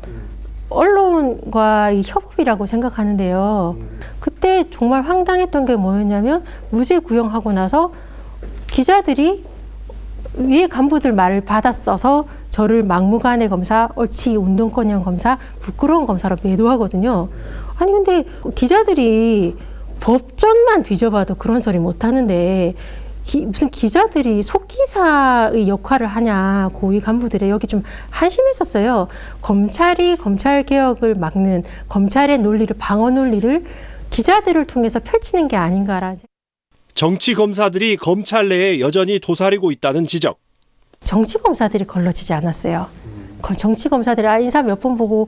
언론과의 협업이라고 생각하는데요. 그때 정말 황당했던 게 뭐였냐면 무죄 구형하고 나서 기자들이 위에 간부들 말을 받아 써서 저를 막무가내 검사, 얼치 운동권형 검사, 부끄러운 검사로 매도하거든요. 아니 근데 기자들이 법전만 뒤져봐도 그런 소리 못 하는데 무슨 기자들이 속기사의 역할을 하냐, 고위 간부들의 여기 좀 한심했었어요. 검찰이 검찰 개혁을 막는 검찰의 논리를, 방어 논리를 기자들을 통해서 펼치는 게 아닌가라는 생각. 정치 검사들이 검찰 내에 여전히 도사리고 있다는 지적. 정치 검사들이 걸러지지 않았어요. 정치 검사들이 인사 몇 번 보고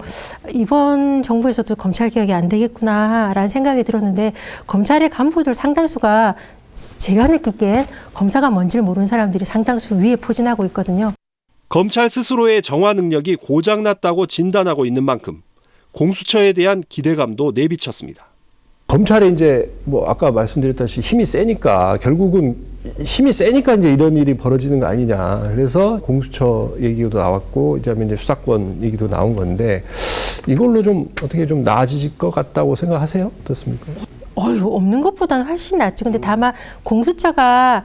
이번 정부에서도 검찰 개혁이 안 되겠구나라는 생각이 들었는데, 검찰의 간부들 상당수가 제가 느끼기엔 검사가 뭔지를 모르는 사람들이 상당수 위에 포진하고 있거든요. 검찰 스스로의 정화 능력이 고장났다고 진단하고 있는 만큼 공수처에 대한 기대감도 내비쳤습니다. 검찰이 이제 뭐 아까 말씀드렸다시피 힘이 세니까, 결국은 힘이 세니까 이제 이런 일이 벌어지는 거 아니냐. 그래서 공수처 얘기도 나왔고 이제 수사권 얘기도 나온 건데, 이걸로 좀 어떻게 좀 나아질 것 같다고 생각하세요? 어떻습니까? 없는 것보다는 훨씬 낫죠. 근데 다만 공수처가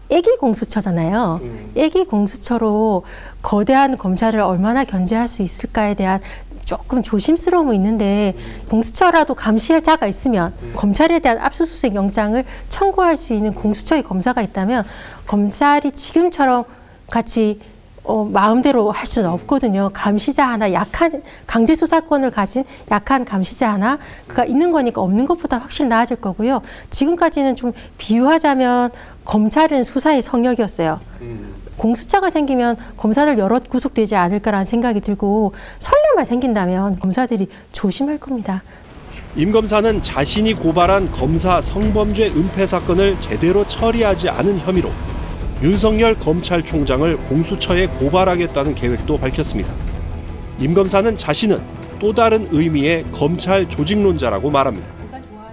애기 공수처잖아요. 애기 공수처로 거대한 검찰을 얼마나 견제할 수 있을까에 대한 조금 조심스러움은 있는데, 공수처라도 감시자가 있으면 검찰에 대한 압수수색 영장을 청구할 수 있는 공수처의 검사가 있다면 검찰이 지금처럼 같이 마음대로 할 수는 없거든요. 감시자 하나, 약한 강제 수사권을 가진 약한 감시자 하나, 그가 있는 거니까 없는 것보다 확실히 나아질 거고요. 지금까지는 좀 비유하자면 검찰은 수사의 성역이었어요. 공수처가 생기면 검사들 여럿 구속되지 않을까라는 생각이 들고, 선례만 생긴다면 검사들이 조심할 겁니다. 임 검사는 자신이 고발한 검사 성범죄 은폐 사건을 제대로 처리하지 않은 혐의로 윤석열 검찰총장을 공수처에 고발하겠다는 계획도 밝혔습니다. 임 검사는 자신은 또 다른 의미의 검찰 조직론자라고 말합니다.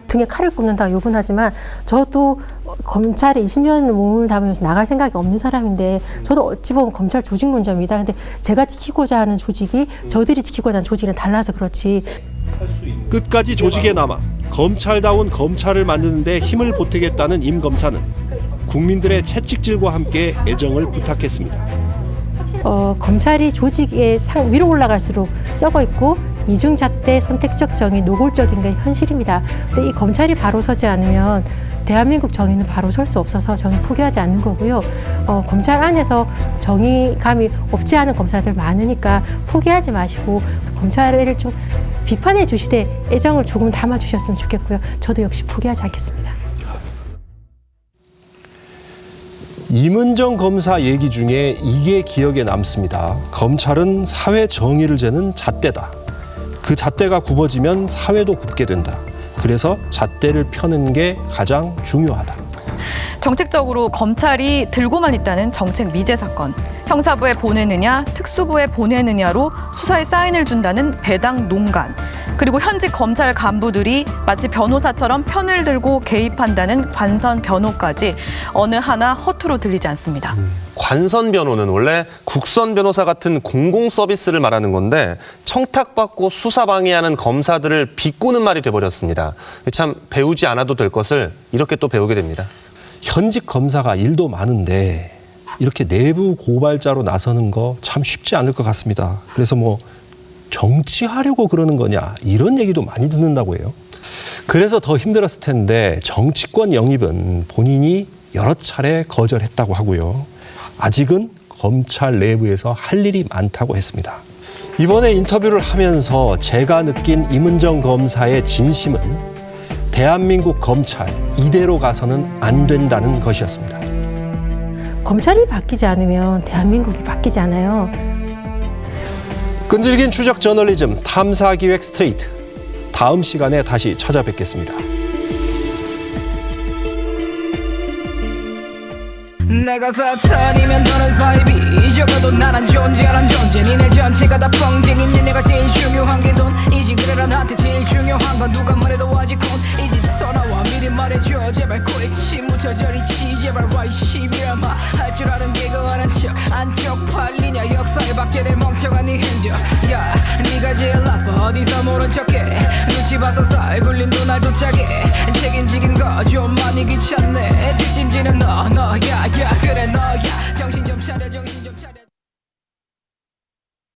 등에 칼을 꼽는다 욕은 하지만 저도 검찰에 20년 몸을 담으면서 나갈 생각이 없는 사람인데, 저도 어찌 보면 검찰 조직론자입니다. 근데 제가 지키고자 하는 조직이 저들이 지키고자 하는 조직은 달라서 그렇지. 끝까지 조직에 남아 검찰다운 검찰을 만드는 데 힘을 보태겠다는 임 검사는 국민들의 채찍질과 함께 애정을 부탁했습니다. 검찰이 조직의 위로 올라갈수록 썩어 있고 이중잣대, 선택적 정의, 노골적인 게 현실입니다. 근데 이 검찰이 바로 서지 않으면 대한민국 정의는 바로 설 수 없어서 저는 포기하지 않는 거고요. 검찰 안에서 정의감이 없지 않은 검사들 많으니까 포기하지 마시고 검찰을 좀 비판해 주시되 애정을 조금 담아 주셨으면 좋겠고요. 저도 역시 포기하지 않겠습니다. 임은정 검사 얘기 중에 이게 기억에 남습니다. 검찰은 사회 정의를 재는 잣대다. 그 잣대가 굽어지면 사회도 굽게 된다. 그래서 잣대를 펴는 게 가장 중요하다. 정책적으로 검찰이 들고만 있다는 정책 미제 사건, 형사부에 보내느냐 특수부에 보내느냐로 수사에 사인을 준다는 배당 농간, 그리고 현직 검찰 간부들이 마치 변호사처럼 편을 들고 개입한다는 관선 변호까지 어느 하나 허투루 들리지 않습니다. 관선 변호는 원래 국선 변호사 같은 공공 서비스를 말하는 건데, 청탁받고 수사 방해하는 검사들을 비꼬는 말이 돼버렸습니다. 참 배우지 않아도 될 것을 이렇게 또 배우게 됩니다. 현직 검사가 일도 많은데 이렇게 내부 고발자로 나서는 거 참 쉽지 않을 것 같습니다. 그래서 뭐 정치하려고 그러는 거냐, 이런 얘기도 많이 듣는다고 해요. 그래서 더 힘들었을 텐데 정치권 영입은 본인이 여러 차례 거절했다고 하고요. 아직은 검찰 내부에서 할 일이 많다고 했습니다. 이번에 인터뷰를 하면서 제가 느낀 임은정 검사의 진심은 대한민국 검찰 이대로 가서는 안 된다는 것이었습니다. 검찰이 바뀌지 않으면 대한민국이 바뀌지 않아요. 끈질긴 추적 저널리즘 탐사기획 스트레이트. 다음 시간에 다시 찾아뵙겠습니다. 내가 사탄이면 너는 사이비 적어도 나란 존재란 존재 니네 전체가 다 뻥쟁인 니네가 제일 중요한 게 돈이지 그래 나한테 제일 중요한 건 누가 말해도 아직 콘이지 서나와 미리 말해줘 제발 꼬리치 묻혀저리치 제발 와이 시비라마 할 줄 아는 게 그거 아는 척 안쪽 팔리냐 역사에 박제될 멍청한 네 흔적 야 네가 제일 나빠 어디서 모른 척해 눈치 봐서 살 굴린 눈알 도착해 책임지긴 거 좀 많이 귀찮네